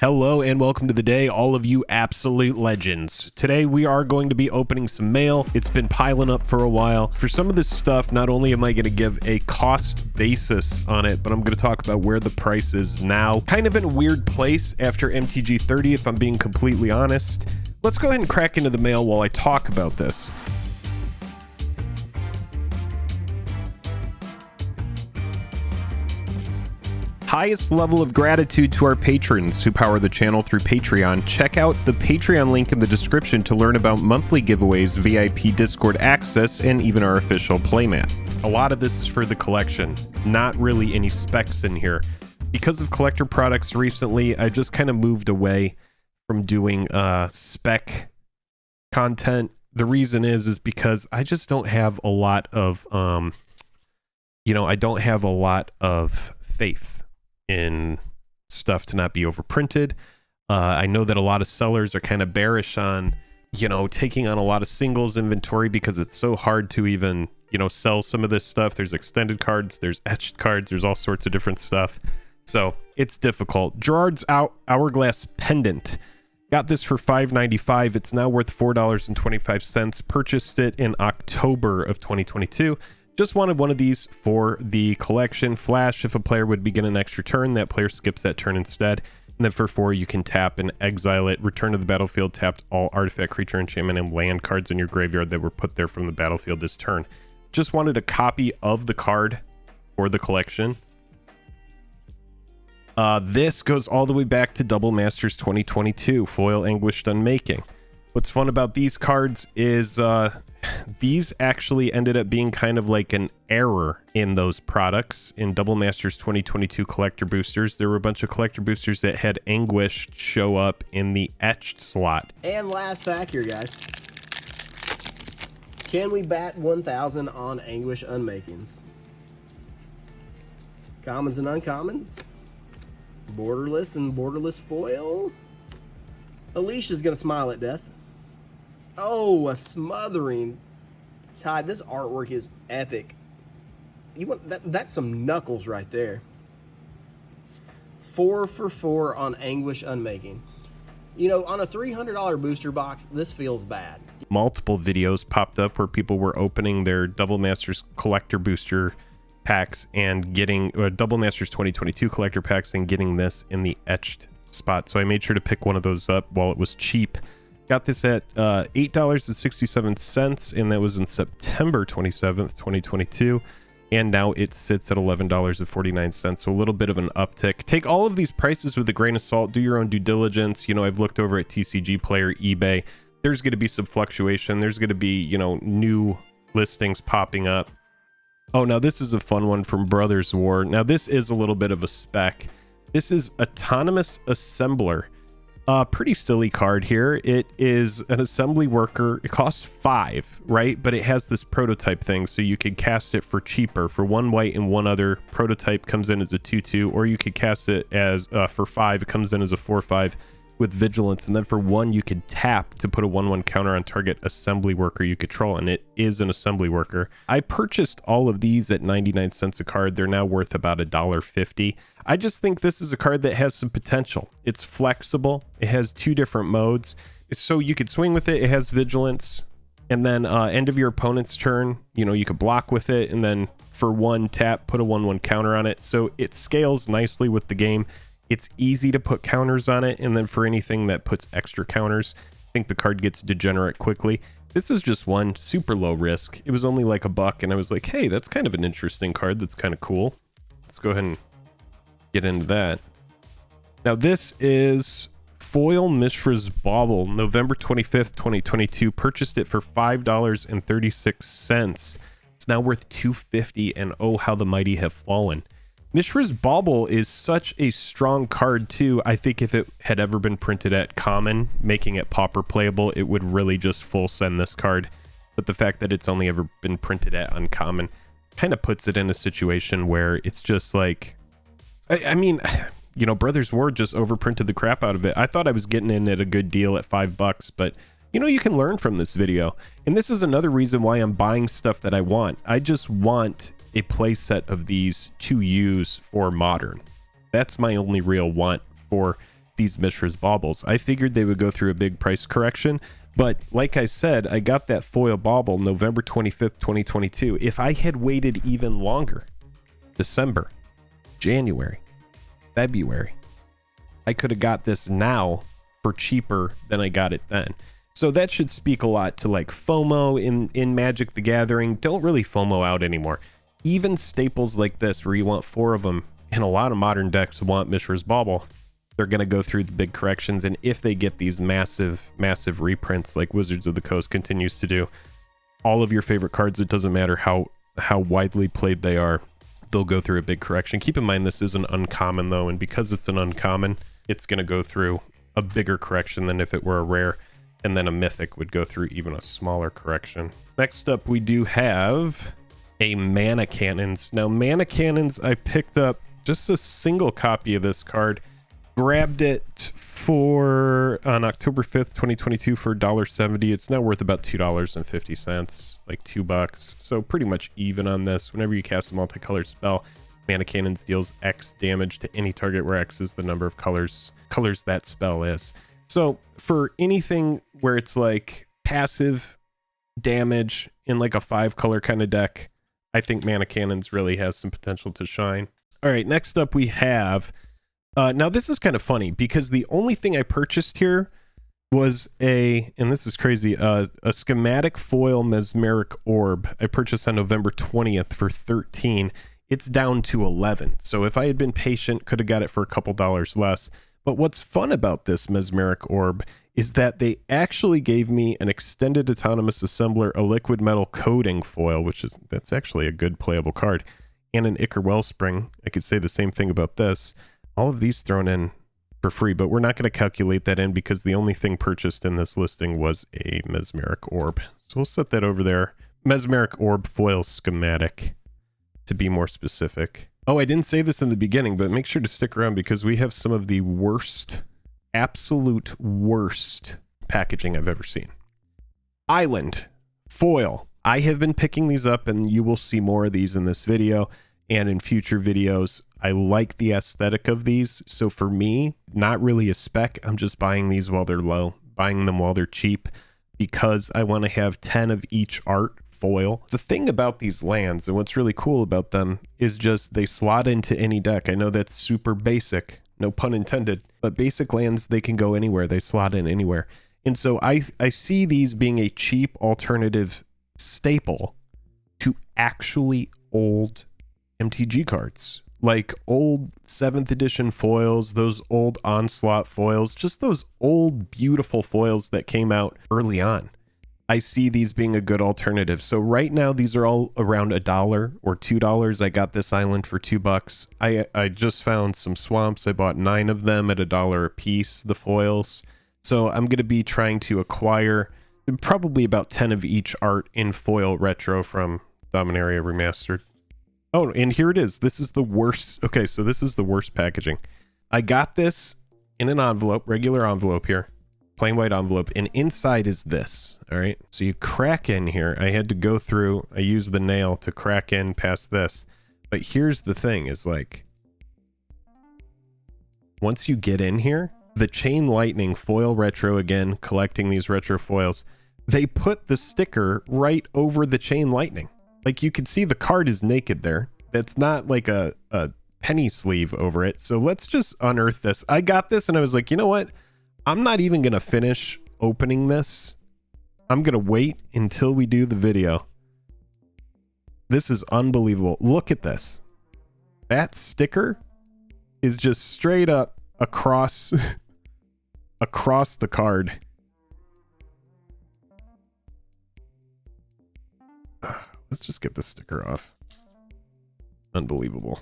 Hello and welcome to the day, all of you absolute legends. Today we are going to be opening some mail. It's been piling up for a while. For some of this stuff, not only am I going to give a cost basis on it, but I'm going to talk about where the price is now. Kind of in a weird place after MTG 30, if I'm being completely honest. Let's go ahead and crack into the mail while I talk about this. Highest level of gratitude to our patrons who power the channel through Patreon. Check out the Patreon link in the description to learn about monthly giveaways, VIP Discord access, and even our official playmat. A lot of this is for the collection, not really any specs in here. Because of collector products recently, I just kind of moved away from doing spec content. The reason is because I just don't have a lot of, I don't have a lot of faith in stuff to not be overprinted. I know that a lot of sellers are kind of bearish on, taking on a lot of singles inventory because it's so hard to even, sell some of this stuff. There's extended cards, there's etched cards, there's all sorts of different stuff. So it's difficult. Gerard's Hourglass Pendant. Got this for $5.95. It's now worth $4.25. Purchased it in October of 2022. Just wanted one of these for the collection. Flash, if a player would begin an extra turn, that player skips that turn instead. And then for 4, you can tap and exile it. Return to the battlefield, tapped all artifact, creature, enchantment, and land cards in your graveyard that were put there from the battlefield this turn. Just wanted a copy of the card for the collection. This goes all the way back to Double Masters 2022, Foil Anguished Unmaking. What's fun about these cards is these actually ended up being kind of like an error in those products. In Double Masters 2022 collector boosters, there were a bunch of collector boosters that had Anguished show up in the etched slot. And last pack here, guys. Can we bat 1,000 on Anguish Unmakings? Commons and uncommons. Borderless and borderless foil. Alicia's gonna smile at death. Oh, a smothering tide. This artwork is epic. You want that's some knuckles right there. 4 for 4 on Anguish Unmaking. On a $300 booster box, this feels bad. Multiple videos popped up where people were opening their Double Masters collector booster packs and getting Double Masters 2022 collector packs and getting this in the etched spot. So I made sure to pick one of those up while it was cheap. Got this at $8.67, and that was in September 27th, 2022. And now it sits at $11.49, so a little bit of an uptick. Take all of these prices with a grain of salt. Do your own due diligence. I've looked over at TCG Player, eBay. There's going to be some fluctuation. There's going to be, new listings popping up. Oh, now this is a fun one from Brothers War. Now this is a little bit of a spec. This is Autonomous Assembler. Pretty silly card here. It is an assembly worker. It costs 5, right? But it has this prototype thing, so you could cast it for cheaper. For 1 white and 1 other, prototype comes in as a 2/2, or you could cast it as for 5. It comes in as a 4/5 with vigilance, and then for 1 you could tap to put a 1/1 counter on target assembly worker you control, and it is an assembly worker. I purchased all of these at 99 cents a card. They're now worth about $1.50. I just think this is a card that has some potential. It's flexible. It has 2 different modes, so you could swing with it. It has vigilance, and then end of your opponent's turn, you could block with it, and then for 1 tap, put a 1/1 counter on it. So it scales nicely with the game. It's easy to put counters on it, and then for anything that puts extra counters, I think the card gets degenerate quickly. This is just one super low risk. It was only like $1, and I was like, hey, that's kind of an interesting card. That's kind of cool. Let's go ahead and get into that. Now this is Foil Mishra's Bauble, November 25th, 2022. Purchased it for $5.36. It's now worth $2.50, and oh, how the mighty have fallen. Mishra's Bauble is such a strong card too. I think if it had ever been printed at common, making it pauper playable, it would really just full send this card. But the fact that it's only ever been printed at uncommon kind of puts it in a situation where it's just like, I mean, Brothers War just overprinted the crap out of it. I thought I was getting in at a good deal at $5, but you can learn from this video. And this is another reason why I'm buying stuff that I want. I just want a play set of these to use for Modern. That's my only real want for these Mishra's baubles. I figured they would go through a big price correction, but like I said, I got that foil bauble November 25th, 2022. If I had waited even longer, December, January, February, I could have got this now for cheaper than I got it then. So that should speak a lot to like FOMO in Magic the Gathering. Don't really FOMO out anymore. Even staples like this where you want 4 of them, and a lot of modern decks want Mishra's Bauble, they're going to go through the big corrections. And if they get these massive reprints like Wizards of the Coast continues to do, all of your favorite cards, it doesn't matter how widely played they are, they'll go through a big correction. Keep in mind this is an uncommon though, and because it's an uncommon, it's going to go through a bigger correction than if it were a rare, and then a mythic would go through even a smaller correction. Next up, we do have a Mana Cannons. Now, Mana Cannons, I picked up just a single copy of this card, grabbed it on October 5th, 2022 for $1.70. It's now worth about $2.50, like $2. So pretty much even on this. Whenever you cast a multicolored spell, Mana Cannons deals X damage to any target where X is the number of colors that spell is. So for anything where it's like passive damage in like a 5-color kind of deck, I think Mana Cannons really has some potential to shine. All right, next up we have, now this is kind of funny because the only thing I purchased here was and this is crazy, a schematic foil Mesmeric Orb. I purchased on November 20th for $13. It's down to $11. So if I had been patient, could have got it for a couple dollars less. But what's fun about this Mesmeric Orb is that they actually gave me an Extended Autonomous Assembler, a Liquid Metal Coating foil, that's actually a good playable card, and an Ichor Wellspring. I could say the same thing about this. All of these thrown in for free, but we're not going to calculate that in because the only thing purchased in this listing was a Mesmeric Orb. So we'll set that over there. Mesmeric Orb foil schematic, to be more specific. Oh, I didn't say this in the beginning, but make sure to stick around because we have some of the worst, absolute worst packaging I've ever seen. Island foil. I have been picking these up, and you will see more of these in this video and in future videos. I like the aesthetic of these. So for me, not really a spec. I'm just buying these while they're low, buying them while they're cheap because I want to have 10 of each art foil. The thing about these lands and what's really cool about them is just they slot into any deck. I know that's super basic, no pun intended, but basic lands, they can go anywhere. They slot in anywhere. And so I see these being a cheap alternative staple to actually old MTG cards, like old 7th edition foils, those old Onslaught foils, just those old beautiful foils that came out early on. I see these being a good alternative. So right now, these are all around $1 or $2. I got this island for $2. I just found some swamps. I bought 9 of them at $1 a piece, the foils. So I'm going to be trying to acquire probably about 10 of each art in foil retro from Dominaria Remastered. Oh, and here it is. This is the worst. Okay, so this is the worst packaging. I got this in an envelope, regular envelope here. Plain white envelope, and inside is this. All right, so you crack in here. I had to go through, I used the nail to crack in past this, but here's the thing is like, once you get in here, the Chain Lightning foil retro, again collecting these retro foils, they put the sticker right over the Chain Lightning. Like you can see the card is naked there. That's not like a penny sleeve over it. So let's just unearth this. I got this and I was like, you know what, I'm not even going to finish opening this. I'm going to wait until we do the video. This is unbelievable. Look at this. That sticker is just straight up across across the card. Let's just get the sticker off. Unbelievable.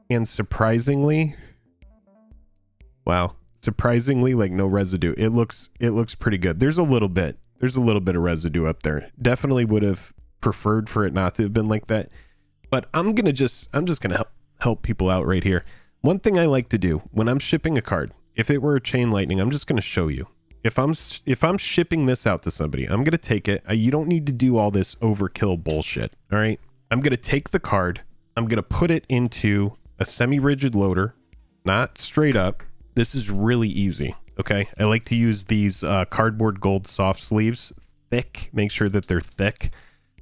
And surprisingly, wow, surprisingly, like no residue. It looks pretty good. There's a little bit of residue up there. Definitely would have preferred for it not to have been like that. But I'm just gonna help people out right here. One thing I like to do when I'm shipping a card, if it were a Chain Lightning, I'm just gonna show you. If I'm shipping this out to somebody, I'm gonna take it. You don't need to do all this overkill bullshit. All right, I'm gonna take the card. I'm gonna put it into a semi-rigid loader, not straight up. This is really easy. Okay, I like to use these cardboard gold soft sleeves, thick. Make sure that they're thick.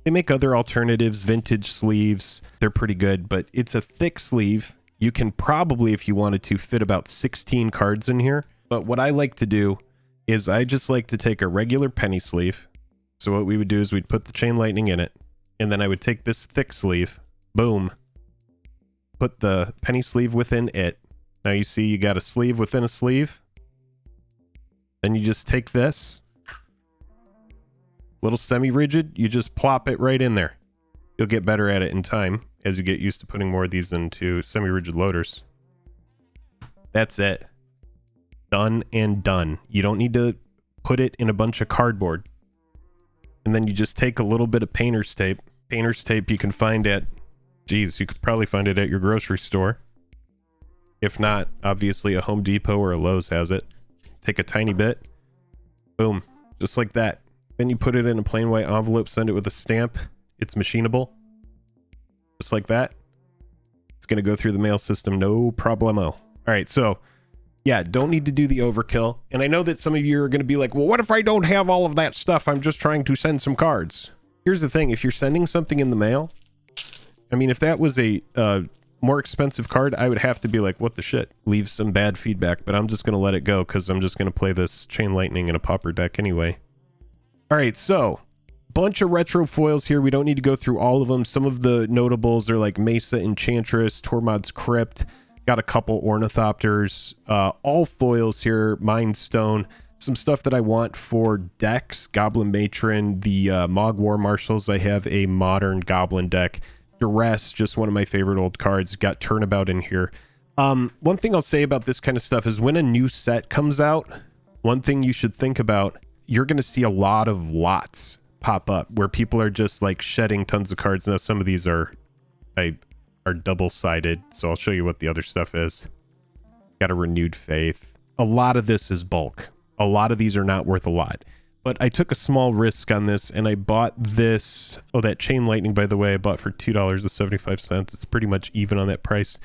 They make other alternatives, vintage sleeves. They're pretty good, but it's a thick sleeve. You can probably, if you wanted to, fit about 16 cards in here. But what I like to do is I just like to take a regular penny sleeve. So what we would do is we'd put the chain lightning in it, and then I would take this thick sleeve, boom, put the penny sleeve within it. Now you see you got a sleeve within a sleeve. Then you just take this little semi-rigid, you just plop it right in there. You'll get better at it in time as you get used to putting more of these into semi-rigid loaders. That's it. Done and done. You don't need to put it in a bunch of cardboard. And then you just take a little bit of painter's tape. Painter's tape you can find at, geez, you could probably find it at your grocery store. If not, obviously a Home Depot or a Lowe's has it. Take a tiny bit. Boom. Just like that. Then you put it in a plain white envelope, send it with a stamp. It's machinable. Just like that. It's going to go through the mail system, no problemo. All right, so yeah, don't need to do the overkill. And I know that some of you are going to be like, well, what if I don't have all of that stuff? I'm just trying to send some cards. Here's the thing. If you're sending something in the mail, I mean, if that was a more expensive card, I would have to be like, what the shit? Leave some bad feedback, but I'm just going to let it go because I'm just going to play this Chain Lightning in a pauper deck anyway. All right, so bunch of retro foils here. We don't need to go through all of them. Some of the notables are like Mesa Enchantress, Tormod's Crypt. Got a couple Ornithopters. All foils here. Mind Stone. Some stuff that I want for decks. Goblin Matron. The Mog War Marshals. I have a modern Goblin deck. Duress, just one of my favorite old cards. Got Turnabout in here. One thing I'll say about this kind of stuff is when a new set comes out, one thing you should think about, you're going to see a lot of lots pop up where people are just like shedding tons of cards. Now some of these are double-sided, so I'll show you what the other stuff is. Got a Renewed Faith. A lot of this is bulk. A lot of these are not worth a lot. But I took a small risk on this and I bought this. Oh, that Chain Lightning, by the way, I bought for $2.75. It's pretty much even on that price.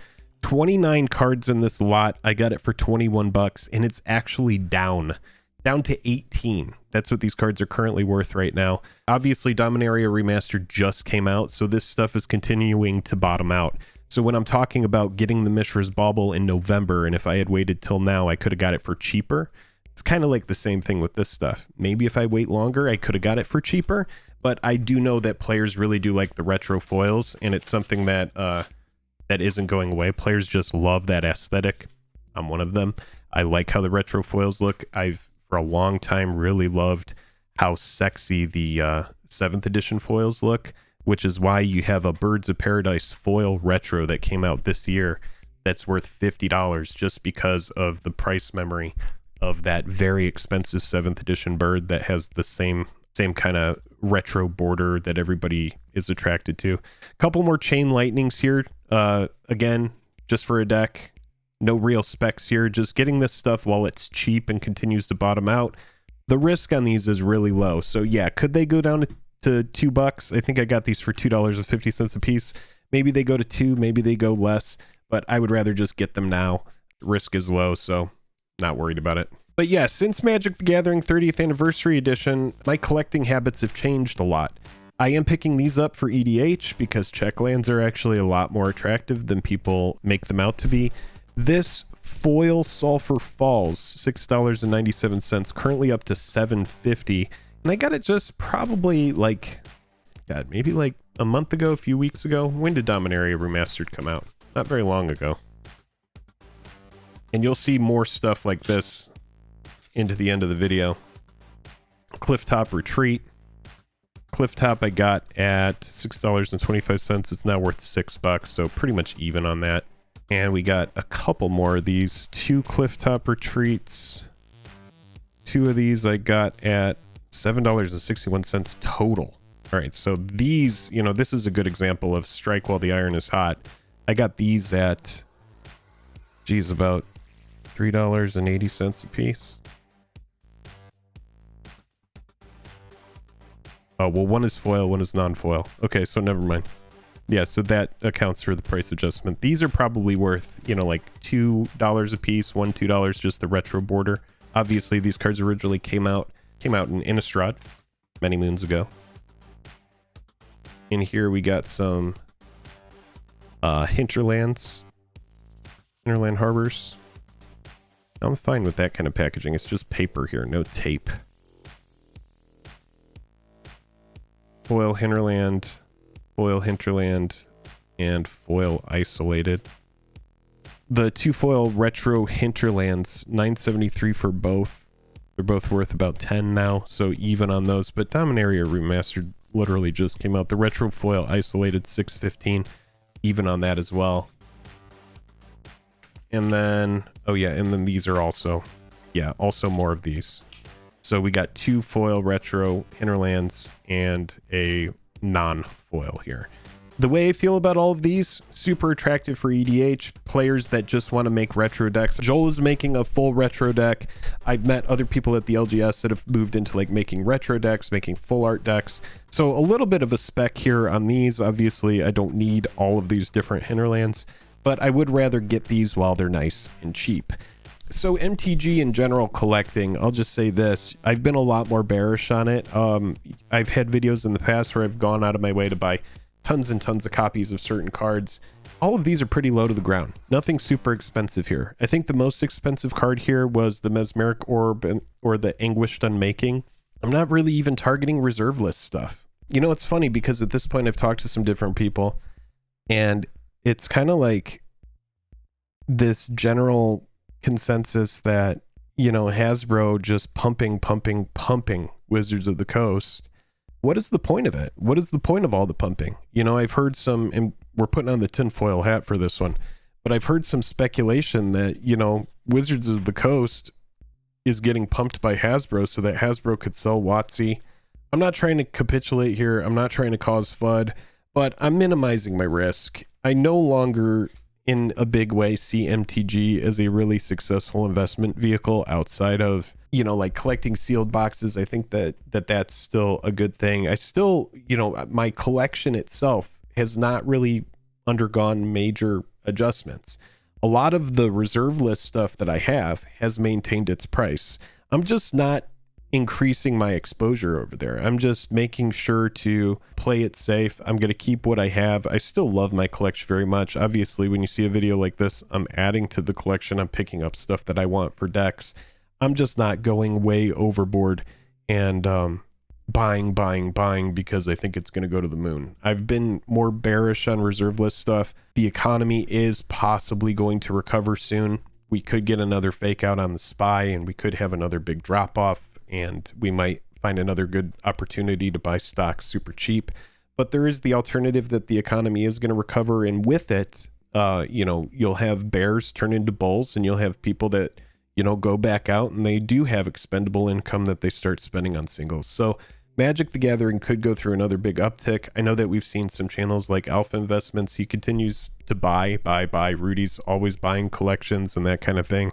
29 cards in this lot. I got it for 21 bucks and it's actually down to 18. That's what these cards are currently worth right now. Obviously, Dominaria Remastered just came out, so this stuff is continuing to bottom out. So when I'm talking about getting the Mishra's Bauble in November, and if I had waited till now, I could have got it for cheaper. It's kind of like the same thing with this stuff. Maybe if I wait longer, I could have got it for cheaper, but I do know that players really do like the retro foils, and it's something that that isn't going away. Players just love that aesthetic. I'm one of them. I like how the retro foils look. I've for a long time really loved how sexy the 7th edition foils look, which is why you have a Birds of Paradise foil retro that came out this year that's worth $50 just because of the price memory of that very expensive 7th edition bird that has the same kind of retro border that everybody is attracted to. A couple more Chain Lightnings here, again, just for a deck. No real specs here, just getting this stuff while it's cheap and continues to bottom out. The risk on these is really low. So yeah, could they go down to $2? I think I got these for $2.50 a piece. Maybe they go to $2, maybe they go less, but I would rather just get them now. Risk is low, so not worried about it. But yeah, since Magic the Gathering 30th Anniversary Edition, my collecting habits have changed a lot. I am picking these up for EDH because check lands are actually a lot more attractive than people make them out to be. This foil Sulphur Falls, $6.97, currently up to $7.50. And I got it just probably like, God, maybe like a month ago, a few weeks ago. When did Dominaria Remastered come out? Not very long ago. And you'll see more stuff like this into the end of the video. Clifftop Retreat. Clifftop I got at $6.25. It's now worth $6, so pretty much even on that. And we got a couple more of these. 2 Clifftop Retreats. 2 of these I got at $7.61 total. All right, so these, you know, this is a good example of strike while the iron is hot. I got these at, geez, about $3.80 a piece. Oh, well, one is foil, one is non-foil. Okay, so never mind. Yeah, so that accounts for the price adjustment. These are probably worth, you know, like $2 a piece, $2 just the retro border. Obviously, these cards originally came out in Innistrad many moons ago. In here, we got some Hinterland Harbors. I'm fine with that kind of packaging. It's just paper here, no tape. Foil Hinterland, and foil Isolated. The 2 foil retro Hinterlands, $9.73 for both. They're both worth about 10 now, so even on those. But Dominaria Remastered literally just came out. The retro foil Isolated, $6.15, even on that as well. And then, oh yeah, and then these are also, yeah, also more of these. So we got 2 foil retro Hinterlands and a non-foil here. The way I feel about all of these, super attractive for EDH players that just want to make retro decks. Joel is making a full retro deck. I've met other people at the LGS that have moved into like making retro decks, making full art decks. So a little bit of a spec here on these. Obviously, I don't need all of these different Hinterlands, but I would rather get these while they're nice and cheap. So MTG in general collecting, I'll just say this, I've been a lot more bearish on it. I've had videos in the past where I've gone out of my way to buy tons and tons of copies of certain cards. All of these are pretty low to the ground. Nothing super expensive here. I think the most expensive card here was the Mesmeric Orb or the Anguished Unmaking. I'm not really even targeting reserve list stuff. You know, it's funny because at this point I've talked to some different people and it's kind of like this general consensus that, you know, Hasbro just pumping Wizards of the Coast. What is the point of it? What is the point of all the pumping? You know, I've heard some, and we're putting on the tinfoil hat for this one, but I've heard some speculation that, you know, Wizards of the Coast is getting pumped by Hasbro so that Hasbro could sell WotC. I'm not trying to capitulate here. I'm not trying to cause FUD, but I'm minimizing my risk. I no longer in a big way see MTG as a really successful investment vehicle outside of, you know, like collecting sealed boxes. I think that's still a good thing. I still, you know, my collection itself has not really undergone major adjustments. A lot of the reserve list stuff that I have has maintained its price. I'm just not increasing my exposure over there. I'm just making sure to play it safe. I'm going to keep what I have. I still love my collection very much. Obviously, when you see a video like this, I'm adding to the collection. I'm picking up stuff that I want for decks. I'm just not going way overboard and buying because I think it's going to go to the moon. I've been more bearish on reserve list stuff. The economy is possibly going to recover soon. We could get another fake out on the SPY and we could have another big drop off and we might find another good opportunity to buy stocks super cheap. But there is the alternative that the economy is going to recover, and with it, you know, you'll have bears turn into bulls and you'll have people that, you know, go back out and they do have expendable income that they start spending on singles. So Magic the Gathering could go through another big uptick. I know that we've seen some channels like Alpha Investments. He continues to buy. Rudy's always buying collections and that kind of thing.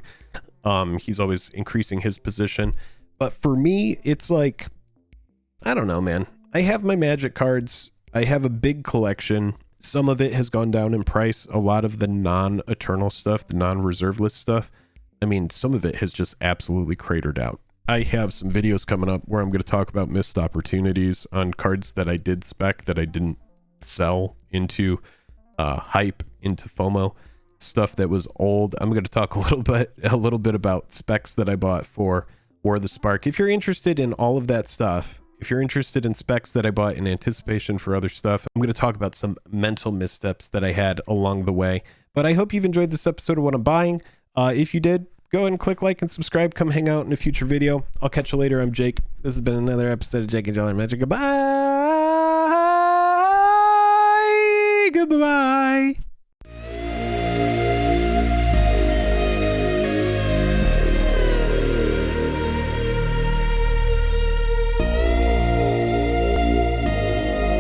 He's always increasing his position. But for me, it's like, I don't know, man. I have my Magic cards. I have a big collection. Some of it has gone down in price. A lot of the non-eternal stuff, the non-reserve list stuff, I mean, some of it has just absolutely cratered out. I have some videos coming up where I'm going to talk about missed opportunities on cards that I did spec that I didn't sell into hype, into FOMO, stuff that was old. I'm going to talk a little bit about specs that I bought for War of the Spark. If you're interested in all of that stuff, if you're interested in specs that I bought in anticipation for other stuff, I'm going to talk about some mental missteps that I had along the way. But I hope you've enjoyed this episode of what I'm buying. If you did, go ahead and click like and subscribe. Come hang out in a future video. I'll catch you later. I'm Jake. This has been another episode of Jake and Jelly Magic. Goodbye. Goodbye.